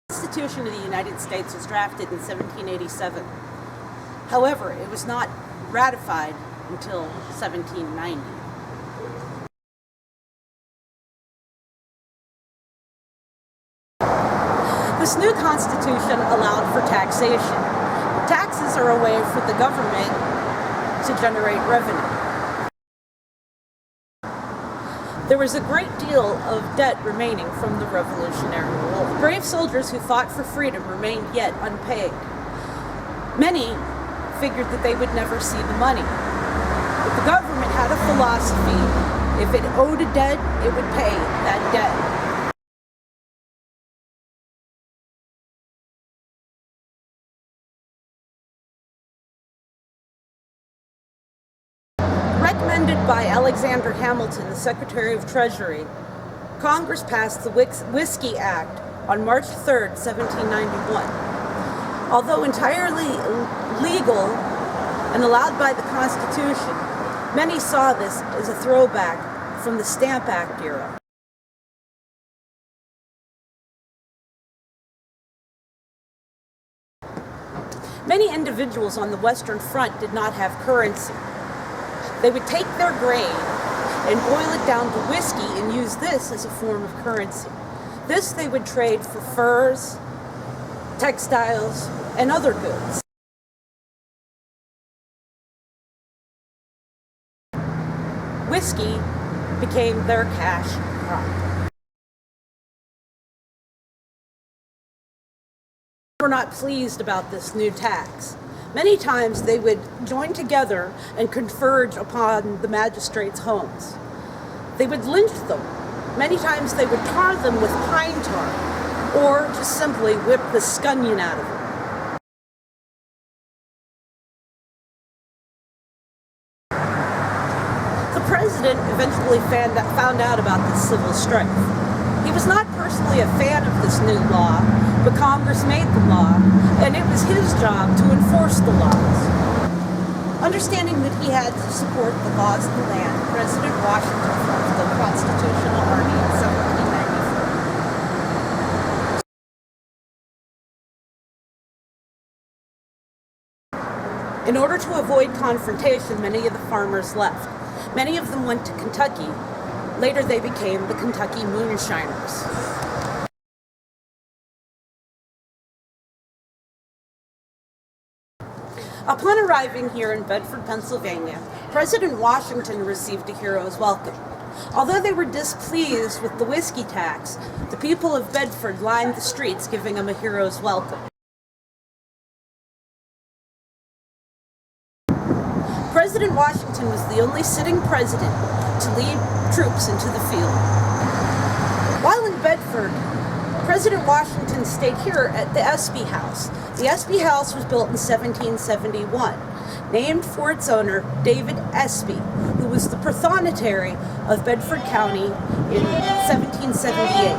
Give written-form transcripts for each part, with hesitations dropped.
The Constitution of the United States was drafted in 1787. However, it was not ratified until 1790. This new Constitution allowed for taxation. Taxes are a way for the government to generate revenue. There was a great deal of debt remaining from the Revolutionary War. Brave soldiers who fought for freedom remained yet unpaid. Many figured that they would never see the money. But the government had a philosophy: if it owed a debt, it would pay that debt. Recommended by Alexander Hamilton, the Secretary of Treasury, Congress passed the Whiskey Act on March 3, 1791. Although entirely legal and allowed by the Constitution, many saw this as a throwback from the Stamp Act era. Many individuals on the Western Front did not have currency. They would take their grain and boil it down to whiskey and use this as a form of currency. This they would trade for furs, textiles, and other goods. Whiskey became their cash crop. They were not pleased about this new tax. Many times they would join together and converge upon the magistrates' homes. They would lynch them. Many times they would tar them with pine tar, or just simply whip the scunion out of them. The president eventually found out about this civil strife. He was not personally a fan of this new law, but Congress made the law, and it was his job to enforce the laws. Understanding that he had to support the laws of the land, President Washington formed the Constitutional Army in 1794. In order to avoid confrontation, many of the farmers left. Many of them went to Kentucky. Later they became the Kentucky Moonshiners. Upon arriving here in Bedford, Pennsylvania, President Washington received a hero's welcome. Although they were displeased with the whiskey tax, the people of Bedford lined the streets giving him a hero's welcome. President Washington was the only sitting president to lead troops into the field. While in Bedford, President Washington stayed here at the Espy House. The Espy House was built in 1771, named for its owner, David Espy, who was the prothonotary of Bedford County in 1778.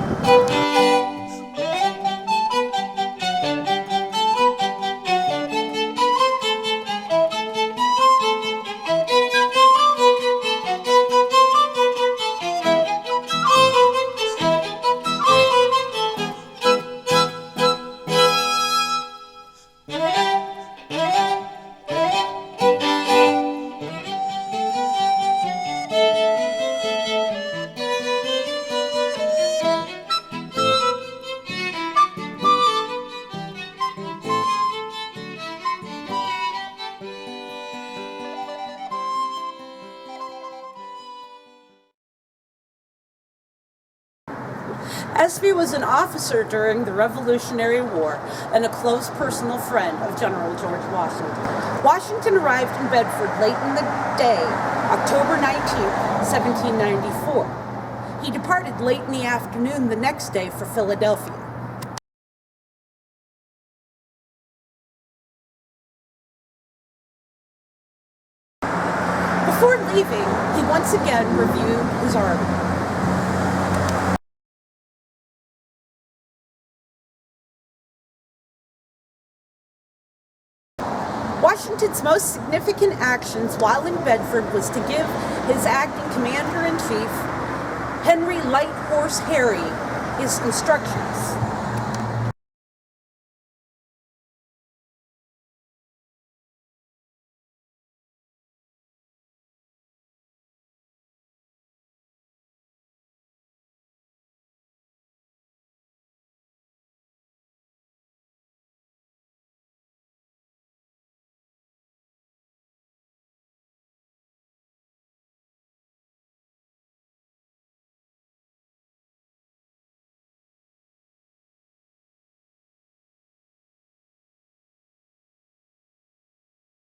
Espy was an officer during the Revolutionary War and a close personal friend of General George Washington. Washington arrived in Bedford late in the day, October 19, 1794. He departed late in the afternoon the next day for Philadelphia. Before leaving, he once again reviewed his army. Washington's most significant actions while in Bedford was to give his acting commander-in-chief, Henry Light Horse Harry, his instructions.